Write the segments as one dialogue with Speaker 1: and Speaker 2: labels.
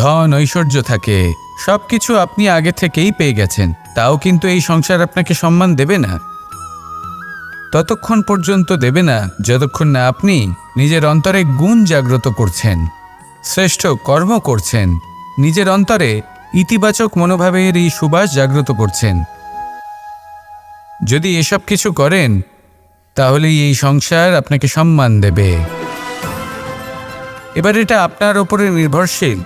Speaker 1: ধন ঐশ্বর্য থাকে, সবকিছু আপনি আগে থেকেই পেয়ে গেছেন, তাও কিন্তু এই সংসার আপনাকে সম্মান দেবে না। ততক্ষণ পর্যন্ত দেবে না যতক্ষণ না আপনি নিজের অন্তরে গুণ জাগ্রত করছেন, শ্রেষ্ঠ কর্ম করছেন, নিজের অন্তরে ইতিবাচক মনোভাবের এই সুবাস জাগ্রত করছেন। যদি এসব কিছু করেন তাহলেই এই সংসার আপনাকে সম্মান দেবে। এবার এটা আপনার ওপরে নির্ভরশীল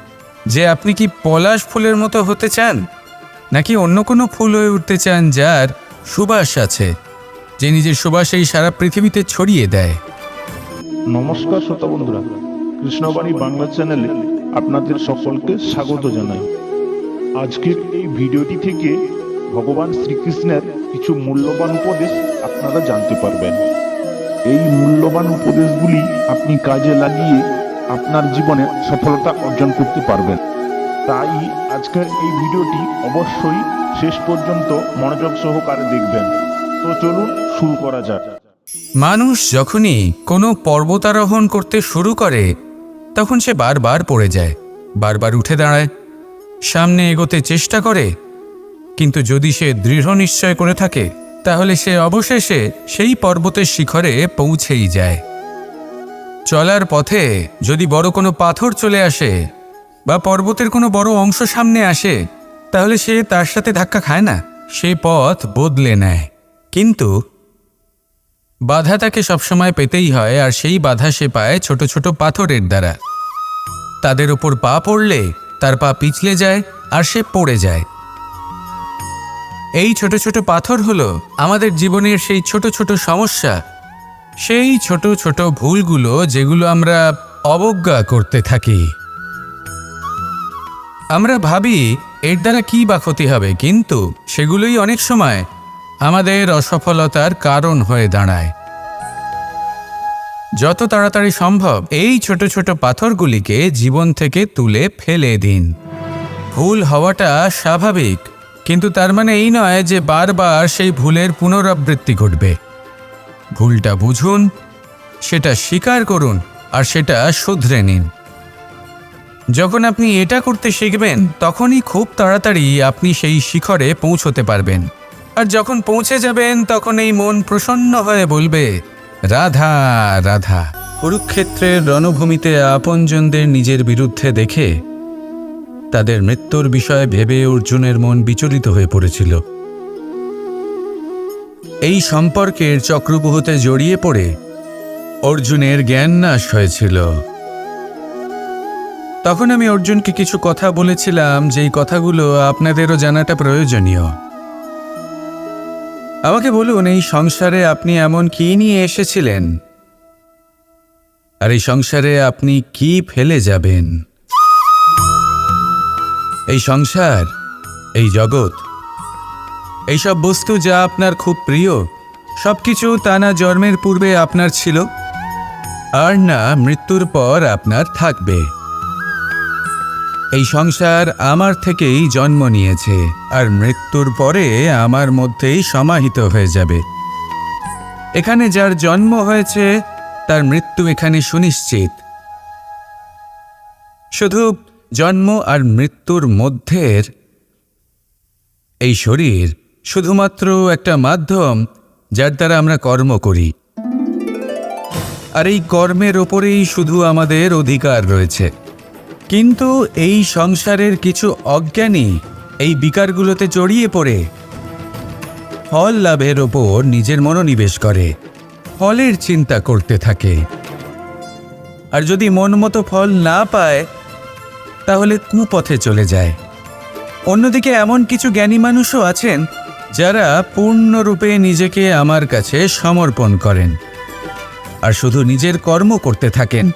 Speaker 1: যে আপনি কি পলাশ ফুলের মতো হতে চান, নাকি অন্য কোনো ফুল হয়ে উঠতে চান যার সুবাস আছে, যে নিজের সুবাস এই সারা পৃথিবীতে ছড়িয়ে দেয়।
Speaker 2: নমস্কার শ্রোতা বন্ধুরা, কৃষ্ণবাণী বাংলা চ্যানেলে আপনাদের সকলকে স্বাগত জানাই। আজকের এই ভিডিওটি থেকে ভগবান শ্রীকৃষ্ণের কিছু মূল্যবান উপদেশ আপনারা জানতে পারবেন। এই মূল্যবান উপদেশগুলি আপনি কাজে লাগিয়ে আপনার জীবনে সফলতা অর্জন করতে পারবেন। তাই আজকের এই ভিডিওটি অবশ্যই শেষ পর্যন্ত মনোযোগ সহকারে দেখবেন। তো চলুন শুরু করা যাক।
Speaker 1: মানুষ যখনই কোনো পর্বতারোহণ করতে শুরু করে তখন সে বারবার পড়ে যায়, বারবার উঠে দাঁড়ায়, সামনে এগোতে চেষ্টা করে, কিন্তু যদি সে দৃঢ় নিশ্চয় করে থাকে তাহলে সে অবশেষে সেই পর্বতের শিখরে পৌঁছেই যায়। চলার পথে যদি বড় কোনো পাথর চলে আসে বা পর্বতের কোনো বড় অংশ সামনে আসে তাহলে সে তার সাথে ধাক্কা খায় না, সে পথ বদলে নেয়। কিন্তু বাধা তাকে সবসময় পেতেই হয়, আর সেই বাধা সে পায় ছোট ছোট পাথরের দ্বারা। তাদের ওপর পা পড়লে তার পা পিছলে যায় আর সে পড়ে যায়। এই ছোট ছোট পাথর হলো আমাদের জীবনের সেই ছোট ছোট সমস্যা, সেই ছোট ছোট ভুলগুলো যেগুলো আমরা অবজ্ঞা করতে থাকি। আমরা ভাবি এর দ্বারা কী বা ক্ষতি হবে, কিন্তু সেগুলোই অনেক সময় আমাদের অসফলতার কারণ হয়ে দাঁড়ায়। যত তাড়াতাড়ি সম্ভব এই ছোট ছোট পাথরগুলিকে জীবন থেকে তুলে ফেলে দিন। ভুল হওয়াটা স্বাভাবিক, কিন্তু তার মানে এই নয় যে বারবার সেই ভুলের পুনরাবৃত্তি ঘটবে। ভুলটা বুঝুন, সেটা স্বীকার করুন আর সেটা শুধরে নিন। যখন আপনি এটা করতে শিখবেন তখনই খুব তাড়াতাড়ি আপনি সেই শিখরে পৌঁছতে পারবেন। আর যখন পৌঁছে যাবেন তখন এই মন প্রসন্ন হয়ে বলবে, রাধা রাধা। কুরুক্ষেত্রের রণভূমিতে আপনজনদের নিজের বিরুদ্ধে দেখে তাদের মৃত্যুর বিষয়ে ভেবে অর্জুনের মন বিচলিত হয়ে পড়েছিল। এই সম্পর্কের চক্রব্যূহতে জড়িয়ে পড়ে অর্জুনের জ্ঞান নাশ হয়েছিল। তখন আমি অর্জুনকে কিছু কথা বলেছিলাম, যেই কথাগুলো আপনাদেরও জানাটা প্রয়োজনীয়। আমাকে বলুন, এই সংসারে আপনি এমন কি নিয়ে এসেছিলেন, আর এই সংসারে আপনি কি ফেলে যাবেন? এই সংসার, এই জগৎ, এইসব বস্তু যা আপনার খুব প্রিয়, সবকিছু তা না জন্মের পূর্বে আপনার ছিল আর না মৃত্যুর পর আপনার থাকবে। এই সংসার আমার থেকেই জন্ম নিয়েছে আর মৃত্যুর পরে আমার মধ্যেই সমাহিত হয়ে যাবে। এখানে যার জন্ম হয়েছে তার মৃত্যু এখানে সুনিশ্চিত। শুধু জন্ম আর মৃত্যুর মধ্যের এই শরীর শুধুমাত্র একটা মাধ্যম যার দ্বারা আমরা কর্ম করি, আর এই কর্মের ওপরেই শুধু আমাদের অধিকার রয়েছে। কিন্তু এই সংসারের কিছু অজ্ঞানী এই বিকারগুলোতে জড়িয়ে পড়ে ফল লাভের ওপর নিজের মনোনিবেশ করে, ফলের চিন্তা করতে থাকে। আর যদি মন মতো ফল না পায় তাহলে কুপথে চলে যায়। অন্যদিকে এমন কিছু জ্ঞানী মানুষও আছেন যারা পূর্ণরূপে নিজেকে আমার কাছে সমর্পণ করেন আর শুধু নিজের কর্ম করতে থাকেন।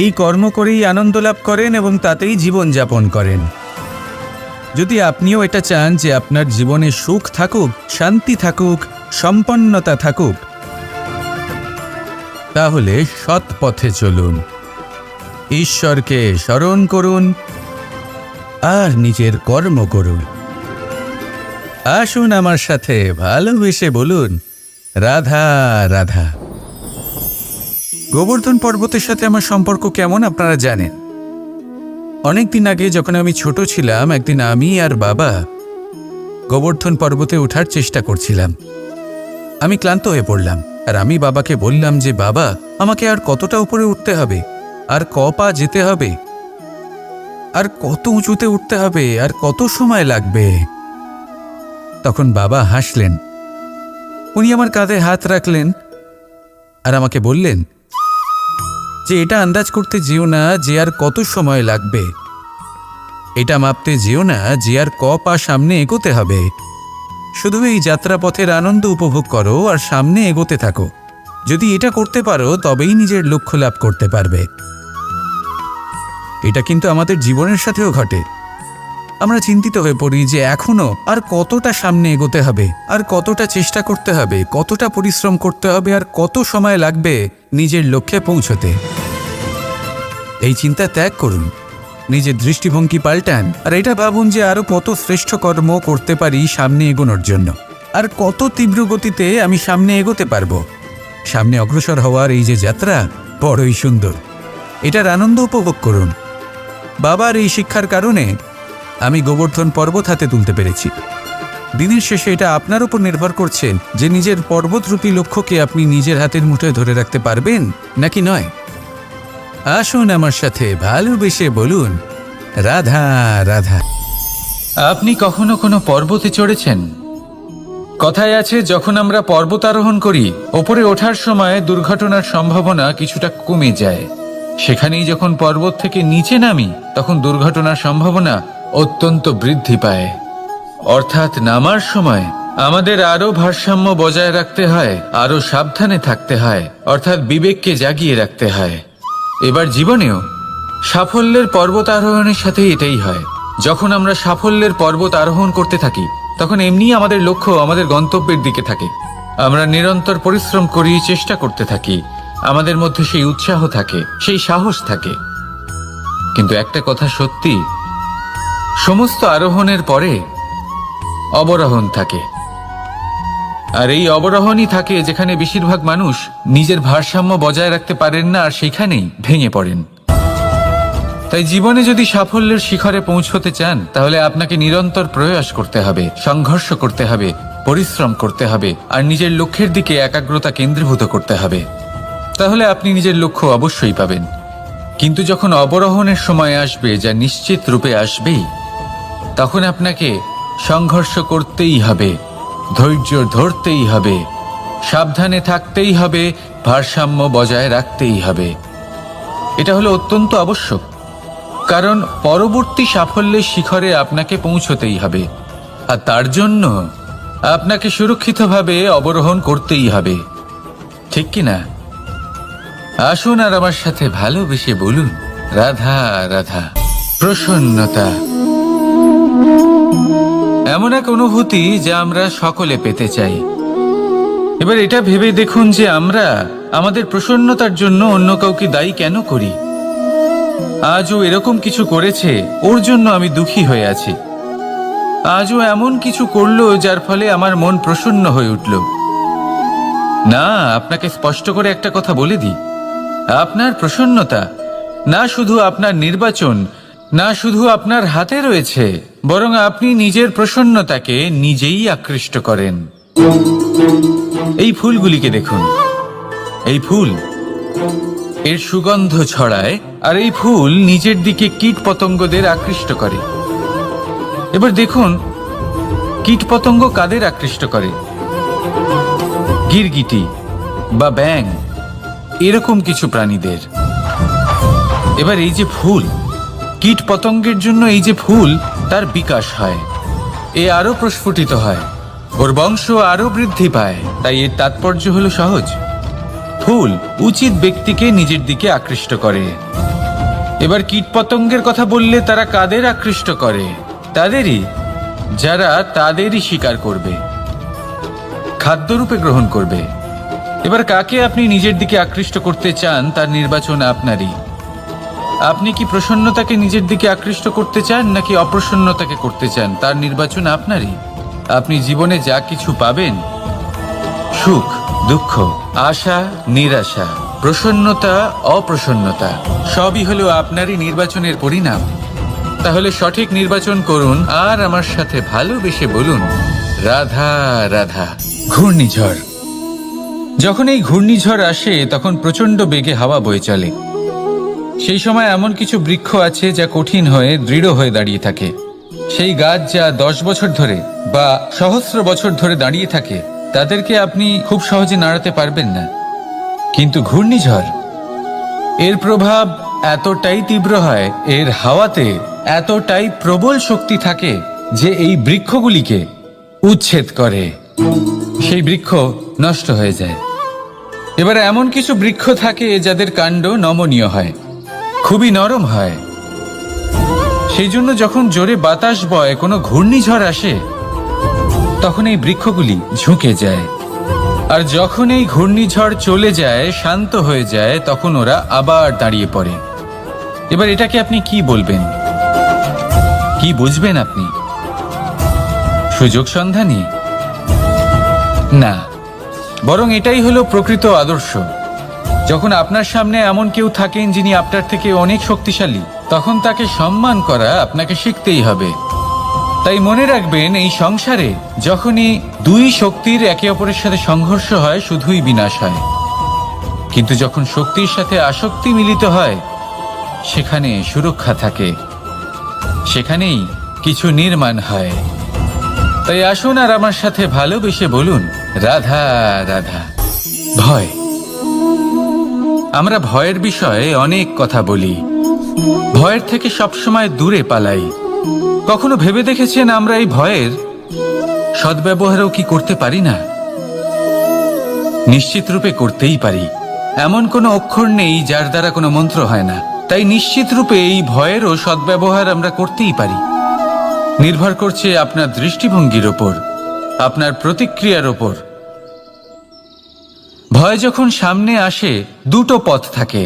Speaker 1: এই কর্ম করেই আনন্দ লাভ করেন এবং তাতেই জীবনযাপন করেন। যদি আপনিও এটা চান যে আপনার জীবনে সুখ থাকুক, শান্তি থাকুক, সম্পন্নতা থাকুক, তাহলে সৎ পথে চলুন, ঈশ্বরকে স্মরণ করুন আর নিজের কর্ম করুন। আসুন আমার সাথে ভালোবেসে বলুন, রাধা রাধা। গোবর্ধন পর্বতের সাথে আমার সম্পর্ক কেমন আপনারা জানেন। অনেক দিন আগে যখন আমি ছোট ছিলাম, একদিন আমি আর বাবা গোবর্ধন পর্বতে ওঠার চেষ্টা করছিলাম। আমি ক্লান্ত হয়ে পড়লাম, আর আমি বাবাকে বললাম যে বাবা, আমাকে আর কতটা উপরে উঠতে হবে, আর ক পা যেতে হবে, আর কত উঁচুতে উঠতে হবে, আর কত সময় লাগবে। তখন বাবা হাসলেন। উনি আমার কাঁধে হাত রাখলেন আর আমাকে বললেন যে এটা আন্দাজ করতে যেও না যে আর কত সময় লাগবে, এটা মাপতে যেও না যে আর ক পা সামনে এগোতে হবে। শুধু এই যাত্রাপথের আনন্দ উপভোগ করো আর সামনে এগোতে থাকো। যদি এটা করতে পারো তবেই নিজের লক্ষ্য লাভ করতে পারবে। এটা কিন্তু আমাদের জীবনের সাথেও ঘটে। আমরা চিন্তিত হয়ে পড়ি যে এখনো আর কতটা সামনে এগোতে হবে, আর কতটা চেষ্টা করতে হবে, কতটা পরিশ্রম করতে হবে, আর কত সময় লাগবে নিজের লক্ষ্যে পৌঁছতে। এই চিন্তা ত্যাগ করুন, নিজের দৃষ্টিভঙ্গি পাল্টান, আর এটা ভাবুন যে আরো কত শ্রেষ্ঠ কর্ম করতে পারি সামনে এগোনোর জন্য, আর কত তীব্র গতিতে আমি সামনে এগোতে পারবো। সামনে অগ্রসর হওয়ার এই যে যাত্রা বড়ই সুন্দর, এটার আনন্দ উপভোগ করুন। বাবার এই শিক্ষার কারণে আমি গোবর্ধন পর্বত হাতে তুলতে পেরেছি। দিনের শেষে এটা আপনার উপর নির্ভর করছে যে নিজের পর্বতরূপী লক্ষ্যকে আপনি নিজের হাতের মুঠোয় ধরে রাখতে পারবেন নাকি নয়। আসুন আমার সাথে ভালোবেসে বলুন, রাধা রাধা। আপনি কখনো কোনো পর্বতে চড়েছেন? কথায় আছে, যখন আমরা পর্বত আরোহণ করি, ওপরে ওঠার সময় দুর্ঘটনার সম্ভাবনা কিছুটা কমে যায়। সেখানেই যখন পর্বত থেকে নিচে নামি, তখন দুর্ঘটনার সম্ভাবনা অত্যন্ত বৃদ্ধি পায়। অর্থাৎ নামার সময় আমাদের আরো ভারসাম্য বজায় রাখতে হয়, আরো সাবধানে থাকতে হয়, অর্থাৎ বিবেককে জাগিয়ে রাখতে হয়। এবার জীবনেও সাফল্যের পর্বত আরোহণের সাথে এটাই হয়। যখন আমরা সাফল্যের পর্বত আরোহণ করতে থাকি, তখন এমনি আমাদের লক্ষ্য আমাদের গন্তব্যের দিকে থাকে। আমরা নিরন্তর পরিশ্রম করি, চেষ্টা করতে থাকি, আমাদের মধ্যে সেই উৎসাহ থাকে, সেই সাহস থাকে। কিন্তু একটা কথা সত্যি, সমস্ত আরোহণের পরে অবরোহণ থাকে। আর এই অবরোহণই থাকে যেখানে বেশিরভাগ মানুষ নিজের ভারসাম্য বজায় রাখতে পারেন না, আর সেখানেই ভেঙে পড়েন। তাই জীবনে যদি সাফল্যের শিখরে পৌঁছতে চান, তাহলে আপনাকে নিরন্তর প্রয়াস করতে হবে, সংঘর্ষ করতে হবে, পরিশ্রম করতে হবে, আর নিজের লক্ষ্যের দিকে একাগ্রতা কেন্দ্রীভূত করতে হবে। তাহলে আপনি নিজের লক্ষ্য অবশ্যই পাবেন। কিন্তু যখন অবরোহণের সময় আসবে, যা নিশ্চিত রূপে আসবেই, তখন আপনাকে সংঘর্ষ করতেই হবে, ধৈর্য ধরতেই হবে, সাবধানে থাকতেই হবে, ভারসাম্য বজায় রাখতেই হবে। এটা হলো অত্যন্ত আবশ্যক, কারণ পরবর্তী সাফল্যের শিখরে আপনাকে পৌঁছতেই হবে, আর তার জন্য আপনাকে সুরক্ষিতভাবে অবরোহণ করতেই হবে। ঠিক কিনা? আসুন আর আমার সাথে ভালোবেসে বলুন, রাধা রাধা। প্রসন্নতা এমন এক অনুভূতি যা আমরা সকলে পেতে চাই। এবার এটা ভেবে দেখুন যে আমরা আমাদের প্রসন্নতার জন্য অন্য কাউকে দায়ী কেন করি। আজও এরকম কিছু করেছে, ওর জন্য আমি দুঃখী হয়ে আছি। আজও এমন কিছু করলো যার ফলে আমার মন প্রসন্ন হয়ে উঠল। না, আপনাকে স্পষ্ট করে একটা কথা বলে দিই, আপনার প্রসন্নতা না শুধু আপনার নির্বাচন, না শুধু আপনার হাতে রয়েছে, বরং আপনি নিজের প্রসন্নতাকে নিজেই আকৃষ্ট করেন। এই ফুলগুলিকে দেখুন, এই ফুল এর সুগন্ধ ছড়ায়, আর এই ফুল নিজের দিকে কীট পতঙ্গদের আকৃষ্ট করে। এবার দেখুন, কীট পতঙ্গ কাদের আকৃষ্ট করে? গিরগিটি বা ব্যাঙ, এরকম কিছু প্রাণীদের। এবার এই যে ফুল, কীট পতঙ্গের জন্য এই যে ফুল, তার বিকাশ হয়, এ আরো প্রস্ফুটিত হয়, ওর বংশ আরো বৃদ্ধি পায়। তাই এর তাৎপর্য হলো সহজ, ফুল উচিত ব্যক্তিকে নিজের দিকে আকৃষ্ট করে। এবার কীট পতঙ্গের কথা বললে তারা কাদের আকৃষ্ট করে? তাদেরই, যারা তাদেরই শিকার করবে, খাদ্যরূপে গ্রহণ করবে। এবার কাকে আপনি নিজের দিকে আকৃষ্ট করতে চান, তার নির্বাচন আপনারই। আপনি কি প্রসন্নতাকে নিজের দিকে আকৃষ্ট করতে চান, নাকি অপ্রসন্নতাকে করতে চান, তার নির্বাচন আপনারই। আপনি জীবনে যা কিছু পাবেন, সুখ দুঃখ, আশা নিরাশা, প্রসন্নতা অপ্রসন্নতা, সবই হলো আপনারই নির্বাচনের পরিণাম। তাহলে সঠিক নির্বাচন করুন আর আমার সাথে ভালোবেসে বলুন, রাধা রাধা। ঘূর্ণিঝড়। যখন এই ঘূর্ণিঝড় আসে তখন প্রচণ্ড বেগে হাওয়া বয়ে চলে। সেই সময় এমন কিছু বৃক্ষ আছে যা কঠিন হয়ে দৃঢ় হয়ে দাঁড়িয়ে থাকে। সেই গাছ যা 10 বছর ধরে বা সহস্র বছর ধরে দাঁড়িয়ে থাকে তাদেরকে আপনি খুব সহজে নাড়াতে পারবেন না। কিন্তু ঘূর্ণিঝড়, এর প্রভাব এতটাই তীব্র হয়, এর হাওয়াতে এতটাই প্রবল শক্তি থাকে যে এই বৃক্ষগুলিকে উচ্ছেদ করে, সেই বৃক্ষ নষ্ট হয়ে যায়। এবার এমন কিছু বৃক্ষ থাকে যাদের কাণ্ড নমনীয় হয়, খুবই নরম হয়। সেই জন্য যখন জোরে বাতাস বয়, কোনো ঘূর্ণিঝড় আসে, তখন এই বৃক্ষগুলি ঝুঁকে যায়। আর যখন এই ঘূর্ণিঝড় চলে যায়, শান্ত হয়ে যায়, তখন ওরা আবার দাঁড়িয়ে পড়ে। এবার এটাকে আপনি কি বলবেন? কি বুঝবেন আপনি? সুযোগ সন্ধানী? না, বরং এটাই হলো প্রকৃত আদর্শ। যখন আপনার সামনে এমন কেউ থাকেন যিনি আপনার থেকে অনেক শক্তিশালী, তখন তাকে সম্মান করা আপনাকে শিখতেই হবে। তাই মনে রাখবেন, এই সংসারে যখনই দুই শক্তির একে অপরের সাথে সংঘর্ষ হয়, শুধুই বিনাশ হয়। কিন্তু যখন শক্তির সাথে আসক্তি মিলিত হয়, সেখানে সুরক্ষা থাকে, সেখানেই কিছু নির্মাণ হয়। তাই আসুন আর আমার সাথে ভালোবেসে বলুন, রাধা রাধা। ভয়। আমরা ভয়ের বিষয়ে অনেক কথা বলি, ভয়ের থেকে সবসময় দূরে পালাই। কখনো ভেবে দেখেছেন আমরা এই ভয়ের সদ্ব্যবহারও কি করতে পারি না? নিশ্চিত রূপে করতেই পারি। এমন কোনো অক্ষর নেই যার দ্বারা কোনো মন্ত্র হয় না। তাই নিশ্চিত রূপে এই ভয়েরও সদ্ব্যবহার আমরা করতেই পারি। নির্ভর করছে আপনার দৃষ্টিভঙ্গির ওপর, আপনার প্রতিক্রিয়ার ওপর। ভয় যখন সামনে আসে, দুটো পথ থাকে।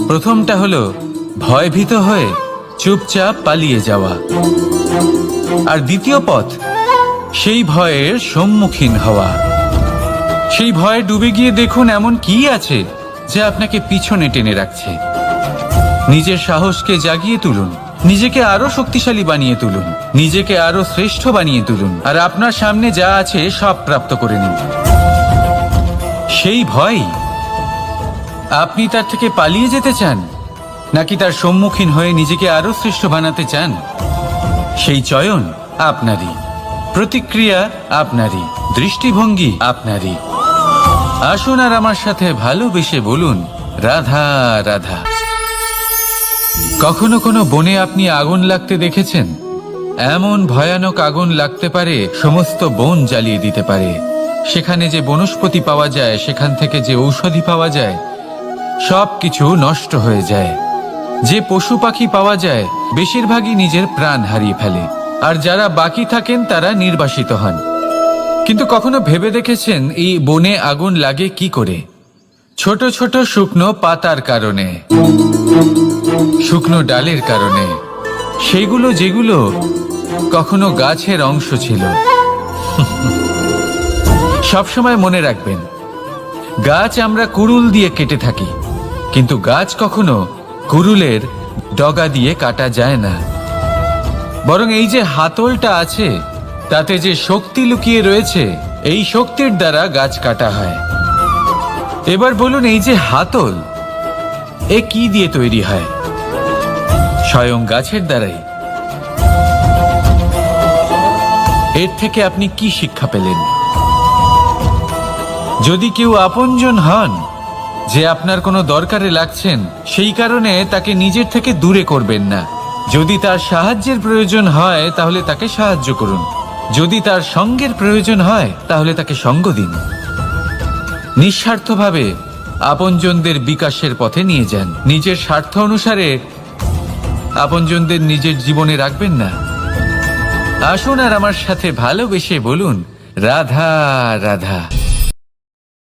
Speaker 1: প্রথমটা হলো ভয়ভীত হয়ে চুপচাপ পালিয়ে যাওয়া, আর দ্বিতীয় পথ সেই ভয়ের সম্মুখীন হওয়া। সেই ভয়ে ডুবে গিয়ে দেখুন এমন কি আছে যা আপনাকে পিছনে টেনে রাখছে। নিজের সাহসকে জাগিয়ে তুলুন, নিজেকে আরো শক্তিশালী বানিয়ে তুলুন, নিজেকে আরো শ্রেষ্ঠ বানিয়ে তুলুন, আর আপনার সামনে যা আছে সব প্রাপ্ত করে নিন। সেই ভয়, আপনি তার থেকে পালিয়ে যেতে চান নাকি তার সম্মুখীন হয়ে নিজেকে আরো শ্রেষ্ঠ বানাতে চান? সেই চয়ন আপনারই, প্রতিক্রিয়া আপনারই, দৃষ্টিভঙ্গি আপনারই। আসুন আর আমার সাথে ভালোবেসে বলুন, রাধা রাধা। কখনো কোনো বনে আপনি আগুন লাগতে দেখেছেন? এমন ভয়ানক আগুন লাগতে পারে সমস্ত বন জ্বালিয়ে দিতে পারে। সেখানে যে বনস্পতি পাওয়া যায়, সেখান থেকে যে ঔষধি পাওয়া যায়, সব কিছু নষ্ট হয়ে যায়। যে পশু পাখি পাওয়া যায়, বেশিরভাগই নিজের প্রাণ হারিয়ে ফেলে, আর যারা বাকি থাকেন তারা নির্বাসিত হন। কিন্তু কখনো ভেবে দেখেছেন এই বনে আগুন লাগে কি করে? ছোট ছোট শুকনো পাতার কারণে, শুকনো ডালের কারণে, সেগুলো যেগুলো কখনো গাছের অংশ ছিল। সবসময় মনে রাখবেন, গাছ আমরা কুড়ুল দিয়ে কেটে থাকি, কিন্তু গাছ কখনো কুড়ুলের ডগা দিয়ে কাটা যায় না। বরং এই যে হাতলটা আছে, তাতে যে শক্তি লুকিয়ে রয়েছে, এই শক্তির দ্বারা গাছ কাটা হয়। এবার বলুন, এই যে হাতল, এ কি দিয়ে তৈরি হয়? স্বয়ং গাছের দ্বারাই। এর থেকে আপনি কি শিক্ষা পেলেন? যদি কেউ আপনজন হন, যে আপনার কোনো দরকারে লাগছেন, সেই কারণে তাকে নিজের থেকে দূরে করবেন না। যদি তার সাহায্যের প্রয়োজন হয় তাহলে তাকে সাহায্য করুন, যদি তার সঙ্গের প্রয়োজন হয় তাহলে তাকে সঙ্গ দিন। নিঃস্বার্থভাবে আপনজনদের বিকাশের পথে নিয়ে যান। নিজের স্বার্থ অনুসারে আপনজনদের নিজের জীবনে রাখবেন না। আসুন আর আমার সাথে ভালোবেসে বলুন, রাধা রাধা।